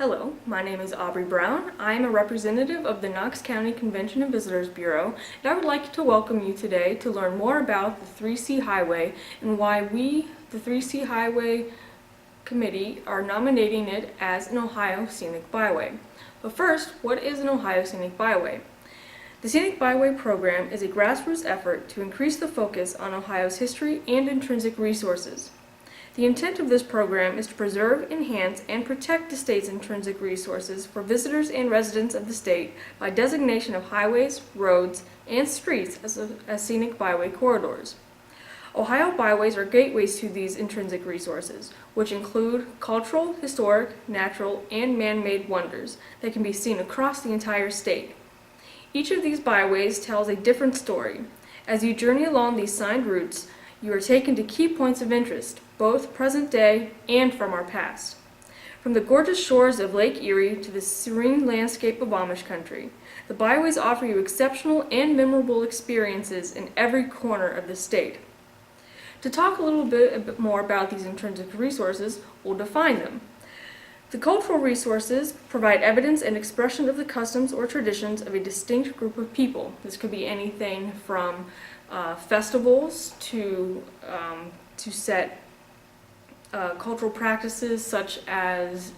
Hello, my name is Aubrey Brown. I am a representative of the Knox County Convention and Visitors Bureau, and I would like to welcome you today to learn more about the 3C Highway and why we, the 3C Highway Committee, are nominating it as an Ohio Scenic Byway. But first, what is an Ohio Scenic Byway? The Scenic Byway program is a grassroots effort to increase the focus on Ohio's history and intrinsic resources. The intent of this program is to preserve, enhance, and protect the state's intrinsic resources for visitors and residents of the state by designation of highways, roads, and streets as scenic byway corridors. Ohio byways are gateways to these intrinsic resources, which include cultural, historic, natural, and man-made wonders that can be seen across the entire state. Each of these byways tells a different story. As you journey along these signed routes, you are taken to key points of interest, both present day and from our past. From the gorgeous shores of Lake Erie to the serene landscape of Amish country, the byways offer you exceptional and memorable experiences in every corner of the state. To talk a little bit more about these intrinsic resources, we'll define them. The cultural resources provide evidence and expression of the customs or traditions of a distinct group of people. This could be anything from festivals to set cultural practices such as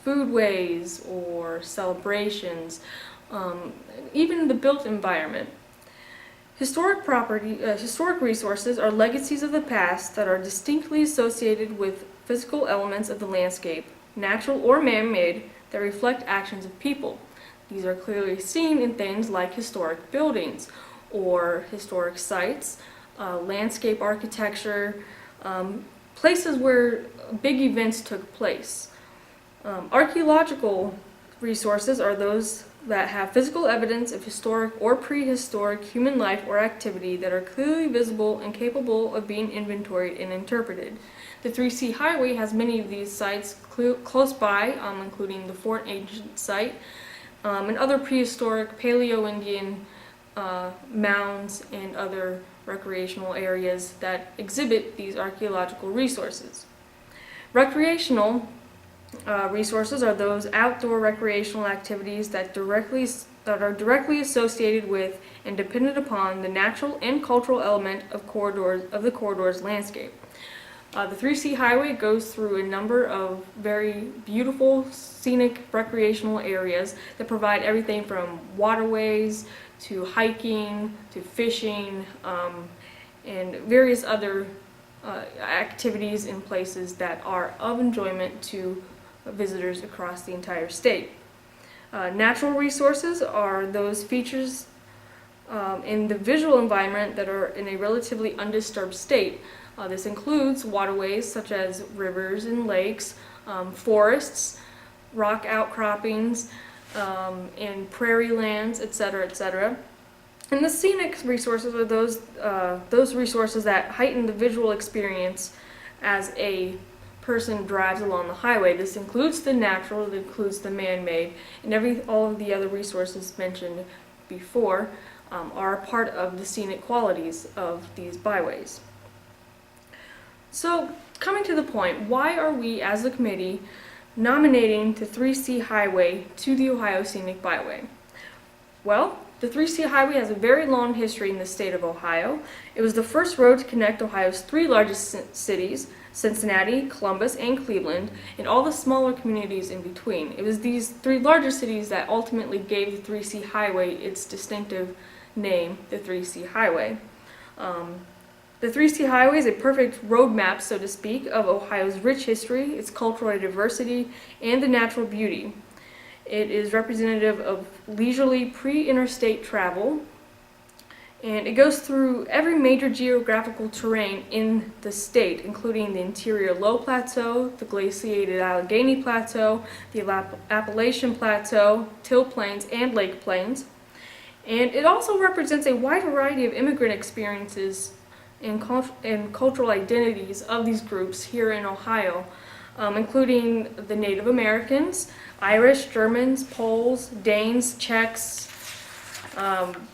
foodways or celebrations, even the built environment. Historic resources are legacies of the past that are distinctly associated with physical elements of the landscape, natural or man-made, that reflect actions of people. These are clearly seen in things like historic buildings or historic sites, landscape architecture, places where big events took place. Archaeological resources are those that have physical evidence of historic or prehistoric human life or activity that are clearly visible and capable of being inventoried and interpreted. The 3C Highway has many of these sites close by, including the Fort Ancient site and other prehistoric Paleo-Indian mounds and other recreational areas that exhibit these archaeological resources. Recreational resources are those outdoor recreational activities that are directly associated with and dependent upon the natural and cultural element of the corridor's landscape. The 3C Highway goes through a number of very beautiful scenic recreational areas that provide everything from waterways to hiking to fishing and various other activities in places that are of enjoyment to visitors across the entire state. Natural resources are those features in the visual environment that are in a relatively undisturbed state. This includes waterways such as rivers and lakes, forests, rock outcroppings, and prairie lands, etc., etc. And the scenic resources are those resources that heighten the visual experience as a person drives along the highway. This includes the natural, it includes the man-made, and all of the other resources mentioned before are a part of the scenic qualities of these byways. So, coming to the point, why are we as a committee nominating the 3C Highway to the Ohio Scenic Byway? Well, the 3C Highway has a very long history in the state of Ohio. It was the first road to connect Ohio's three largest cities, Cincinnati, Columbus, and Cleveland, and all the smaller communities in between. It was these three larger cities that ultimately gave the 3C Highway its distinctive name, the 3C Highway. The 3C Highway is a perfect roadmap, so to speak, of Ohio's rich history, its cultural diversity, and the natural beauty. It is representative of leisurely pre-interstate travel, and it goes through every major geographical terrain in the state, including the interior low plateau, the glaciated Allegheny Plateau, the Appalachian Plateau, till plains, and lake plains. And it also represents a wide variety of immigrant experiences and cultural identities of these groups here in Ohio, including the Native Americans, Irish, Germans, Poles, Danes, Czechs,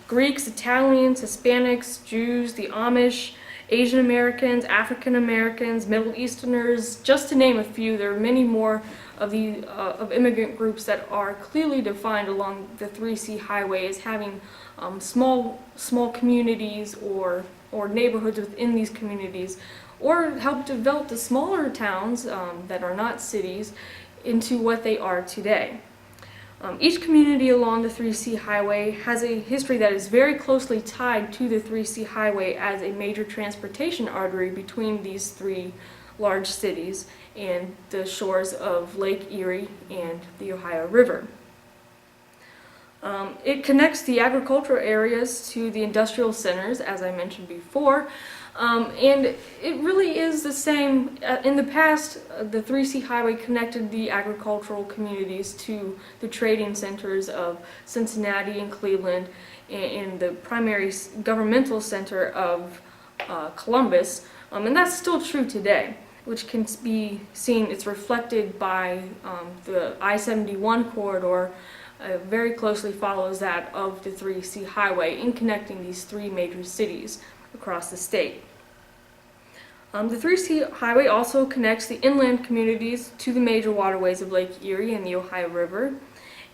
Greeks, Italians, Hispanics, Jews, the Amish, Asian Americans, African Americans, Middle Easterners, just to name a few. There are many more of immigrant groups that are clearly defined along the 3C highway as having small communities or neighborhoods within these communities, or help develop the smaller towns that are not cities into what they are today. Each community along the 3C highway has a history that is very closely tied to the 3C highway as a major transportation artery between these three large cities and the shores of Lake Erie and the Ohio River. It connects the agricultural areas to the industrial centers, as I mentioned before, and it really is the same. In the past, the 3C highway connected the agricultural communities to the trading centers of Cincinnati and Cleveland, and the primary governmental center of Columbus, and that's still true today, which can be seen. It's reflected by the I-71 corridor. Very closely follows that of the 3C highway in connecting these three major cities across the state. The 3C highway also connects the inland communities to the major waterways of Lake Erie and the Ohio River.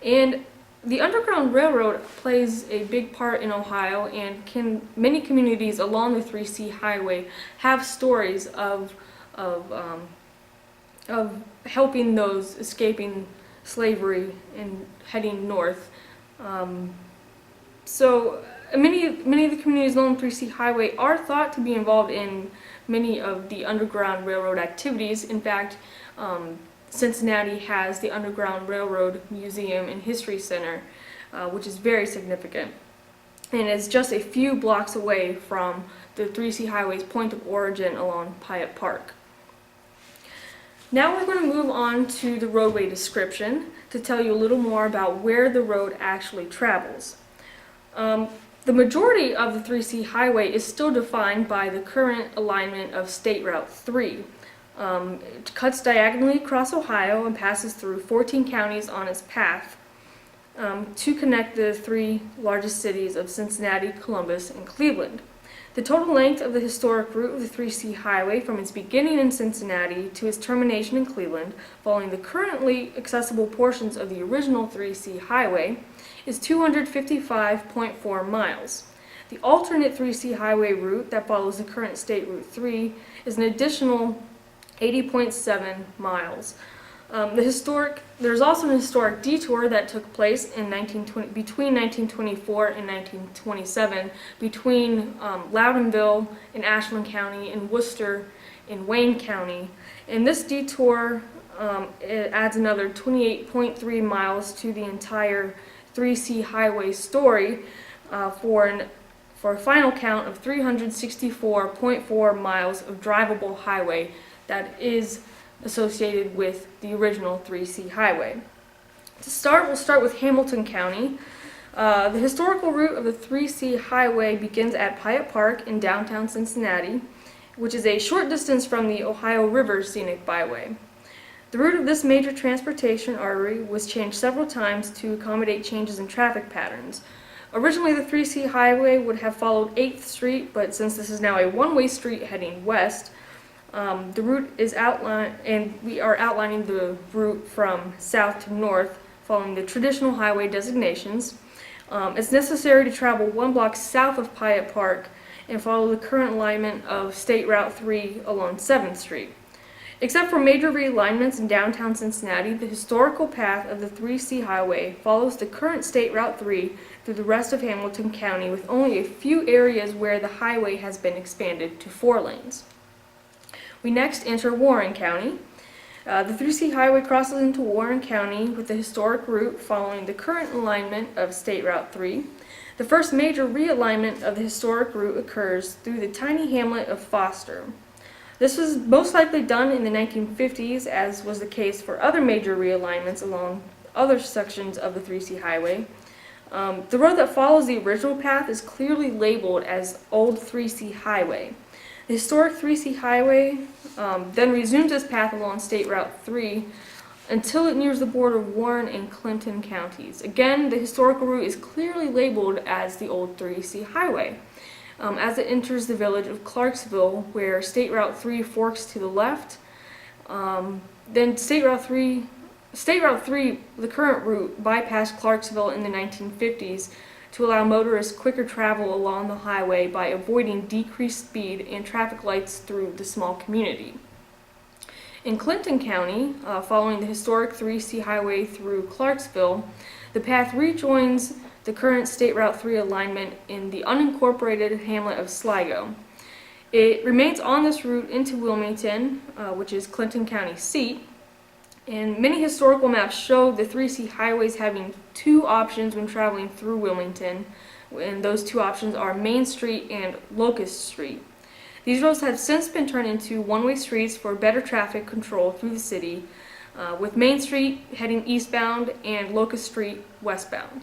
And the Underground Railroad plays a big part in Ohio, and many communities along the 3C highway have stories of helping those escaping slavery and heading north. So many of the communities along the 3C highway are thought to be involved in many of the Underground Railroad activities. In fact, Cincinnati has the Underground Railroad Museum and History Center, which is very significant, and is just a few blocks away from the 3C highway's point of origin along Piatt Park. Now we're going to move on to the roadway description to tell you a little more about where the road actually travels. The majority of the 3C highway is still defined by the current alignment of State Route 3. It cuts diagonally across Ohio and passes through 14 counties on its path to connect the three largest cities of Cincinnati, Columbus, and Cleveland. The total length of the historic route of the 3C highway from its beginning in Cincinnati to its termination in Cleveland, following the currently accessible portions of the original 3C highway, is 255.4 miles. The alternate 3C highway route that follows the current State Route 3 is an additional 80.7 miles. There's also an historic detour that took place in between 1924 and 1927 between Loudonville in Ashland County and Worcester in Wayne County. And this detour it adds another 28.3 miles to the entire 3C highway story for a final count of 364.4 miles of drivable highway that is associated with the original 3C highway. To start, we'll start with Hamilton County. The historical route of the 3C highway begins at Piatt Park in downtown Cincinnati, which is a short distance from the Ohio River Scenic Byway. The route of this major transportation artery was changed several times to accommodate changes in traffic patterns. Originally, the 3C highway would have followed 8th Street, but since this is now a one-way street heading west, the route is outlined, and we are outlining the route from south to north, following the traditional highway designations. It's necessary to travel 1 block south of Piatt Park and follow the current alignment of State Route 3 along 7th Street. Except for major realignments in downtown Cincinnati, the historical path of the 3C highway follows the current State Route 3 through the rest of Hamilton County, with only a few areas where the highway has been expanded to 4 lanes. We next enter Warren County. The 3C highway crosses into Warren County with the historic route following the current alignment of State Route 3. The first major realignment of the historic route occurs through the tiny hamlet of Foster. This was most likely done in the 1950s, as was the case for other major realignments along other sections of the 3C highway. The road that follows the original path is clearly labeled as Old 3C Highway. The historic 3C highway then resumes its path along State Route 3 until it nears the border of Warren and Clinton counties. Again, the historical route is clearly labeled as the Old 3C Highway. as it enters the village of Clarksville, where State Route 3 forks to the left. Then State Route 3, the current route, bypassed Clarksville in the 1950s to allow motorists quicker travel along the highway by avoiding decreased speed and traffic lights through the small community. In Clinton County, following the historic 3C highway through Clarksville, the path rejoins the current State Route 3 alignment in the unincorporated hamlet of Sligo. It remains on this route into Wilmington, which is Clinton County's seat, and many historical maps show the 3C highways having two options when traveling through Wilmington, and those two options are Main Street and Locust Street. These roads have since been turned into one-way streets for better traffic control through the city, with Main Street heading eastbound and Locust Street westbound.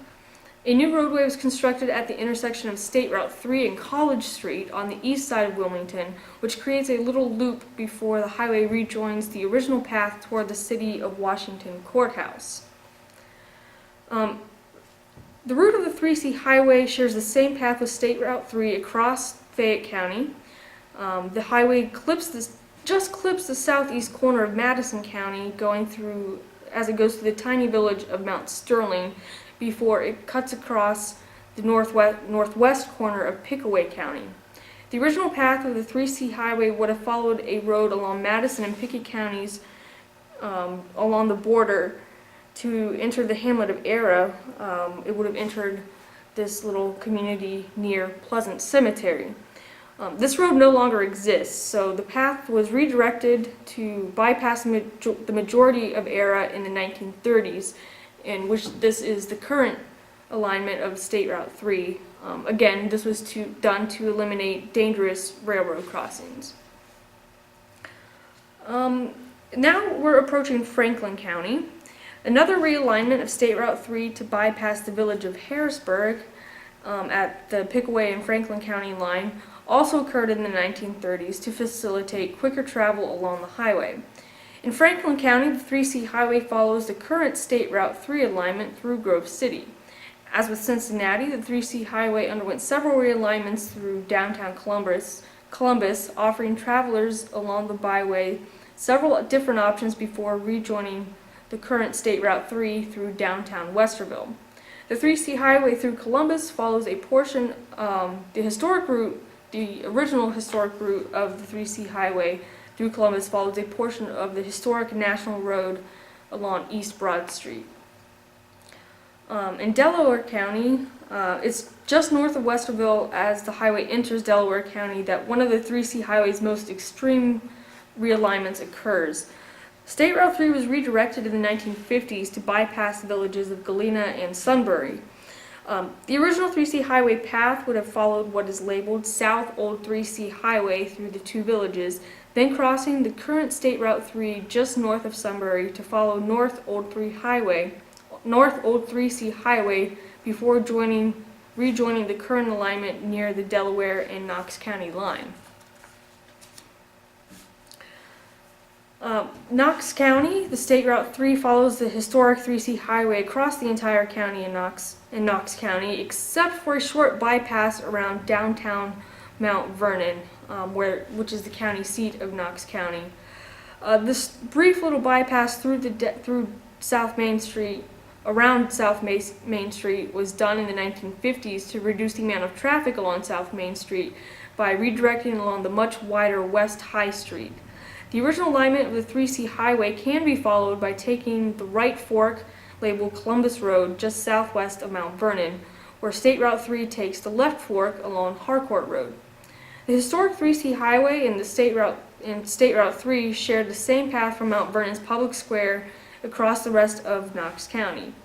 A new roadway was constructed at the intersection of State Route 3 and College Street on the east side of Wilmington, which creates a little loop before the highway rejoins the original path toward the City of Washington Courthouse. The route of the 3C highway shares the same path with State Route 3 across Fayette County. The highway just clips the southeast corner of Madison County, going through as it goes through the tiny village of Mount Sterling before it cuts across the northwest corner of Pickaway County. The original path of the 3C highway would have followed a road along Madison and Pickett counties along the border to enter the hamlet of Era. It would have entered this little community near Pleasant Cemetery. This road no longer exists, so the path was redirected to bypass the majority of Era in the 1930s, in which this is the current alignment of State Route 3. Again, this was done to eliminate dangerous railroad crossings. Now we're approaching Franklin County. Another realignment of State Route 3 to bypass the village of Harrisburg at the Pickaway and Franklin County line also occurred in the 1930s to facilitate quicker travel along the highway. In Franklin County, the 3C highway follows the current State Route 3 alignment through Grove City. As with Cincinnati, the 3C highway underwent several realignments through downtown Columbus, offering travelers along the byway several different options before rejoining the current State Route 3 through downtown Westerville. The 3C highway through Columbus follows a portion, the original historic route of the 3C highway through Columbus follows a portion of the historic National Road along East Broad Street. In Delaware County, it's just north of Westerville as the highway enters Delaware County that one of the 3C highway's most extreme realignments occurs. State Route 3 was redirected in the 1950s to bypass the villages of Galena and Sunbury. The original 3C highway path would have followed what is labeled South Old 3C Highway through the two villages, then crossing the current State Route 3 just north of Sunbury to follow North Old 3C Highway before rejoining the current alignment near the Delaware and Knox County line. Knox County, the State Route 3 follows the historic 3C highway across the entire county in Knox County, except for a short bypass around downtown Mount Vernon, which is the county seat of Knox County. This brief little bypass through South Main Street, around South Main Street, was done in the 1950s to reduce the amount of traffic along South Main Street by redirecting along the much wider West High Street. The original alignment of the 3C highway can be followed by taking the right fork labeled Columbus Road just southwest of Mount Vernon, where State Route 3 takes the left fork along Harcourt Road. The historic 3C highway and State Route 3 share the same path from Mount Vernon's public square across the rest of Knox County.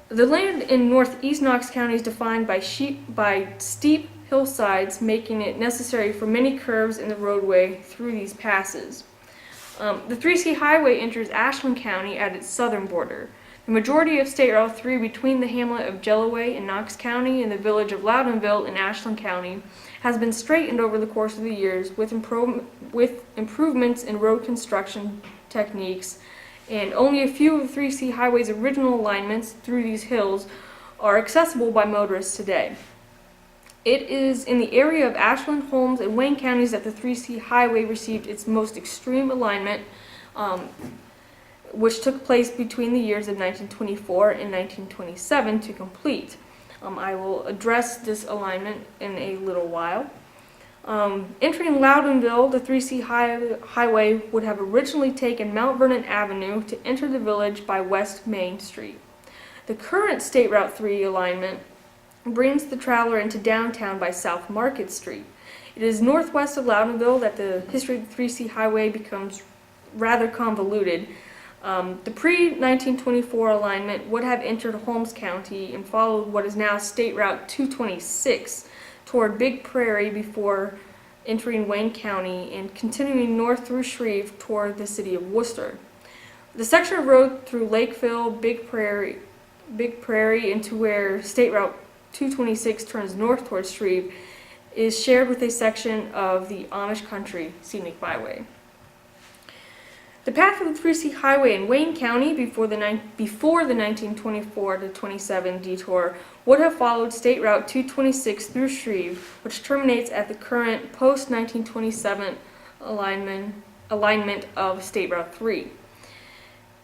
The land in northeast Knox County is defined by steep hillsides, making it necessary for many curves in the roadway through these passes. The 3C highway enters Ashland County at its southern border. The majority of State Route 3 between the hamlet of Jellaway in Knox County and the village of Loudonville in Ashland County has been straightened over the course of the years with improvements in road construction techniques, and only a few of the 3C highway's original alignments through these hills are accessible by motorists today. It is in the area of Ashland, Holmes, and Wayne counties that the 3C Highway received its most extreme alignment, which took place between the years of 1924 and 1927 to complete. I will address this alignment in a little while. Entering Loudonville, the 3C Highway would have originally taken Mount Vernon Avenue to enter the village by West Main Street. The current State Route 3 alignment brings the traveler into downtown by South Market Street. It is northwest of Loudonville that the history of the 3C Highway becomes rather convoluted. The pre-1924 alignment would have entered Holmes County and followed what is now State Route 226 toward Big Prairie before entering Wayne County and continuing north through Shreve toward the city of Worcester. The section of road through Lakeville, Big Prairie into where State Route 226 turns north towards Shreve is shared with a section of the Amish Country Scenic Byway. The path of the 3C Highway in Wayne County before the 1924-27 detour would have followed State Route 226 through Shreve, which terminates at the current post-1927 alignment of State Route 3.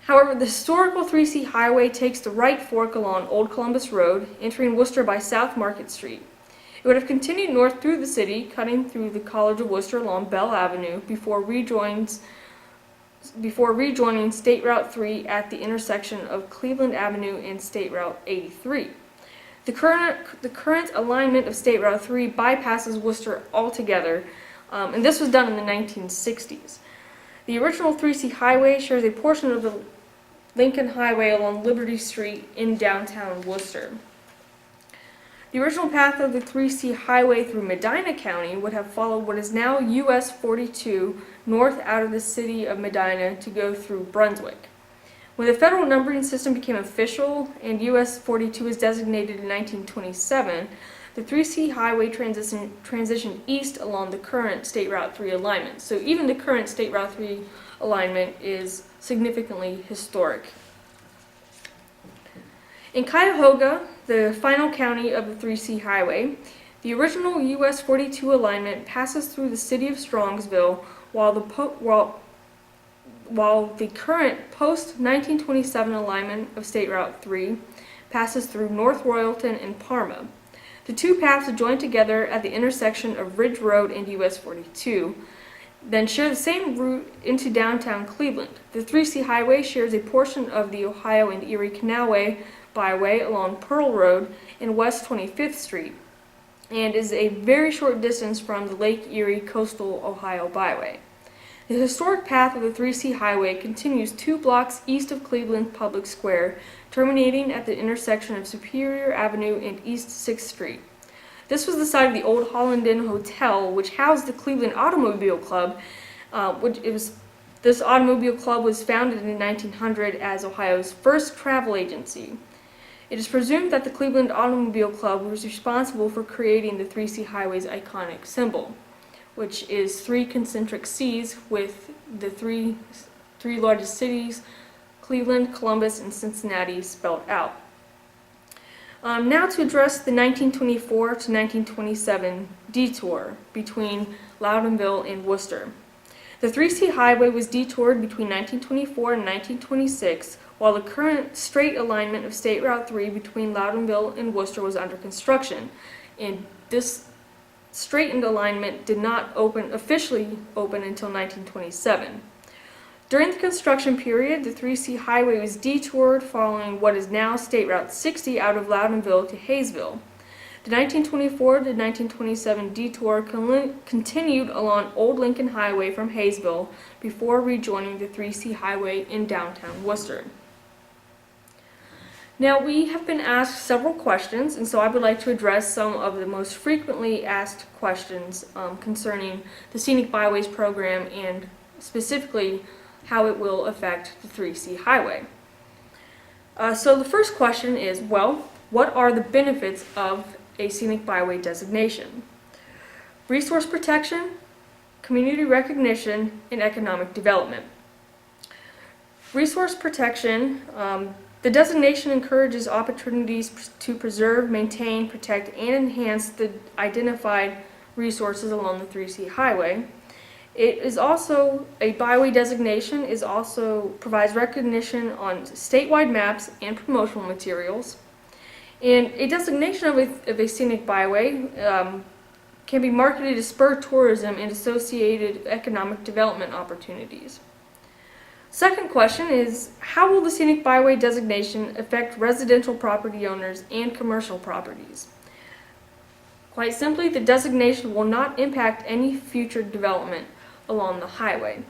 However, the historical 3C Highway takes the right fork along Old Columbus Road, entering Worcester by South Market Street. It would have continued north through the city, cutting through the College of Worcester along Bell Avenue before rejoining State Route 3 at the intersection of Cleveland Avenue and State Route 83. The current alignment of State Route 3 bypasses Worcester altogether, and this was done in the 1960s. The original 3C Highway shares a portion of the Lincoln Highway along Liberty Street in downtown Worcester. The original path of the 3C Highway through Medina County would have followed what is now US 42 north out of the city of Medina to go through Brunswick. When the federal numbering system became official and US 42 was designated in 1927, the 3C Highway transitioned east along the current State Route 3 alignment. So even the current State Route 3 alignment is significantly historic. In Cuyahoga, the final county of the 3C Highway, the original US 42 alignment passes through the city of Strongsville, while the current post-1927 alignment of State Route 3 passes through North Royalton and Parma. The two paths join together at the intersection of Ridge Road and US 42, then share the same route into downtown Cleveland. The 3C Highway shares a portion of the Ohio and Erie Canalway Byway along Pearl Road and West 25th Street, and is a very short distance from the Lake Erie Coastal Ohio Byway. The historic path of the 3C Highway continues 2 blocks east of Cleveland Public Square, terminating at the intersection of Superior Avenue and East 6th Street. This was the site of the old Holland Inn Hotel, which housed the Cleveland Automobile Club. This automobile club was founded in 1900 as Ohio's first travel agency. It is presumed that the Cleveland Automobile Club was responsible for creating the 3C Highway's iconic symbol, which is 3 concentric C's with the three largest cities, Cleveland, Columbus, and Cincinnati, spelled out. Now to address the 1924 to 1927 detour between Loudonville and Worcester. The 3C Highway was detoured between 1924 and 1926, while the current straight alignment of State Route 3 between Loudonville and Worcester was under construction, and this straightened alignment did not officially open until 1927. During the construction period, the 3C Highway was detoured following what is now State Route 60 out of Loudonville to Hayesville. The 1924 to 1927 detour continued along Old Lincoln Highway from Hayesville before rejoining the 3C Highway in downtown Worcester. Now, we have been asked several questions, and so I would like to address some of the most frequently asked questions concerning the Scenic Byways program and specifically how it will affect the 3C Highway. So the first question is, well, what are the benefits of a Scenic Byway designation? Resource protection, community recognition, and economic development. Resource protection, The designation encourages opportunities to preserve, maintain, protect, and enhance the identified resources along the 3C highway. It is also a byway designation, provides recognition on statewide maps and promotional materials. And a designation of a scenic byway can be marketed to spur tourism and associated economic development opportunities. Second question is, how will the scenic byway designation affect residential property owners and commercial properties? Quite simply, the designation will not impact any future development along the highway.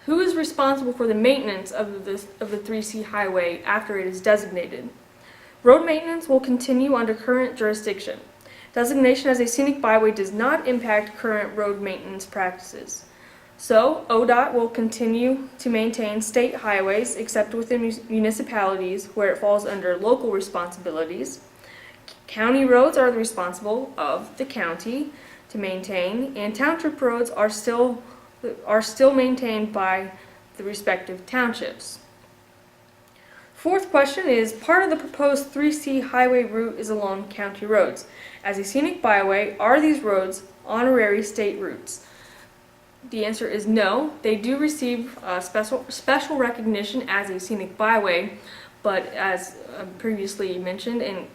Who is responsible for the maintenance of the 3C highway after it is designated? Road maintenance will continue under current jurisdiction. Designation as a scenic byway does not impact current road maintenance practices. So, ODOT will continue to maintain state highways except within municipalities where it falls under local responsibilities. County roads are responsible of the county to maintain, and township roads are still maintained by the respective townships. Fourth question is, part of the proposed 3C highway route is along county roads. As a scenic byway, are these roads honorary state routes? The answer is no. They do receive special recognition as a scenic byway, but as previously mentioned in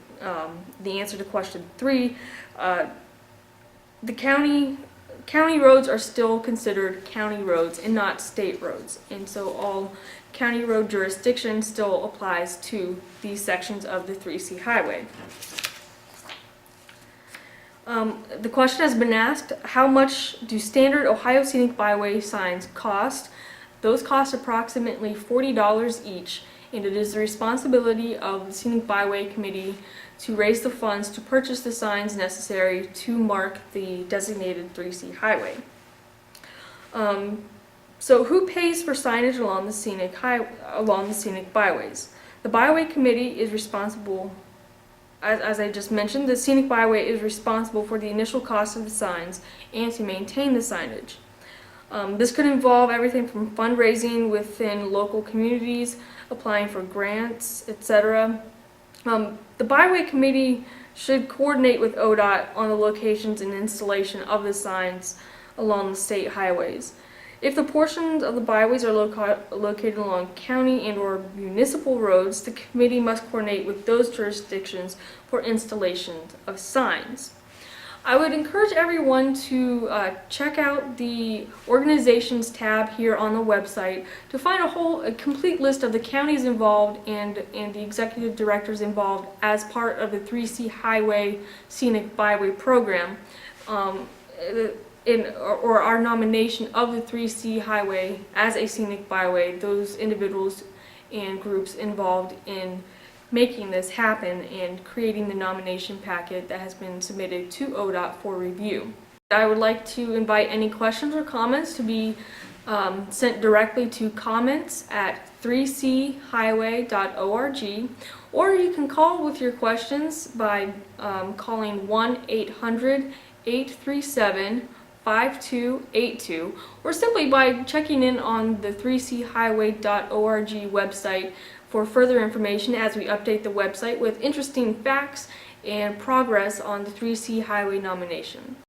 the answer to question 3, the county roads are still considered county roads and not state roads, and so all county road jurisdiction still applies to these sections of the 3C highway. The question has been asked, how much do standard Ohio Scenic Byway signs cost? Those cost approximately $40 each, and it is the responsibility of the Scenic Byway Committee to raise the funds to purchase the signs necessary to mark the designated 3C highway. So who pays for signage along the scenic byways? The Byway Committee is responsible. As I just mentioned, the scenic byway is responsible for the initial cost of the signs and to maintain the signage. This could involve everything from fundraising within local communities, applying for grants, etc. The Byway Committee should coordinate with ODOT on the locations and installation of the signs along the state highways. If the portions of the byways are located along county and or municipal roads, the committee must coordinate with those jurisdictions for installation of signs. I would encourage everyone to check out the organizations tab here on the website to find a complete list of the counties involved and the executive directors involved as part of the 3C Highway Scenic Byway program. Or our nomination of the 3C highway as a scenic byway, those individuals and groups involved in making this happen and creating the nomination packet that has been submitted to ODOT for review. I would like to invite any questions or comments to be sent directly to comments@3chighway.org, or you can call with your questions by calling 1-800-837-5282, or simply by checking in on the 3chighway.org website for further information as we update the website with interesting facts and progress on the 3C highway nomination.